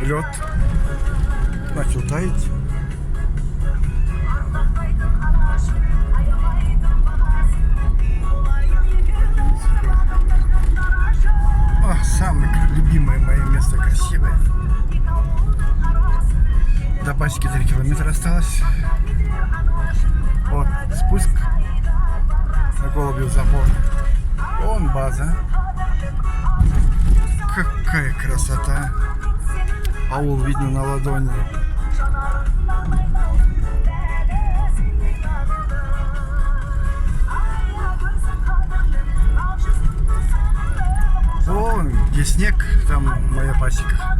лед начал таять. О, самое любимое мое место, красивое. До пасеки 3 километра осталось. Вот спуск на Голубев забор. Вон база. Какая красота. Аул видно на ладони. Вон, где снег, там моя пасека.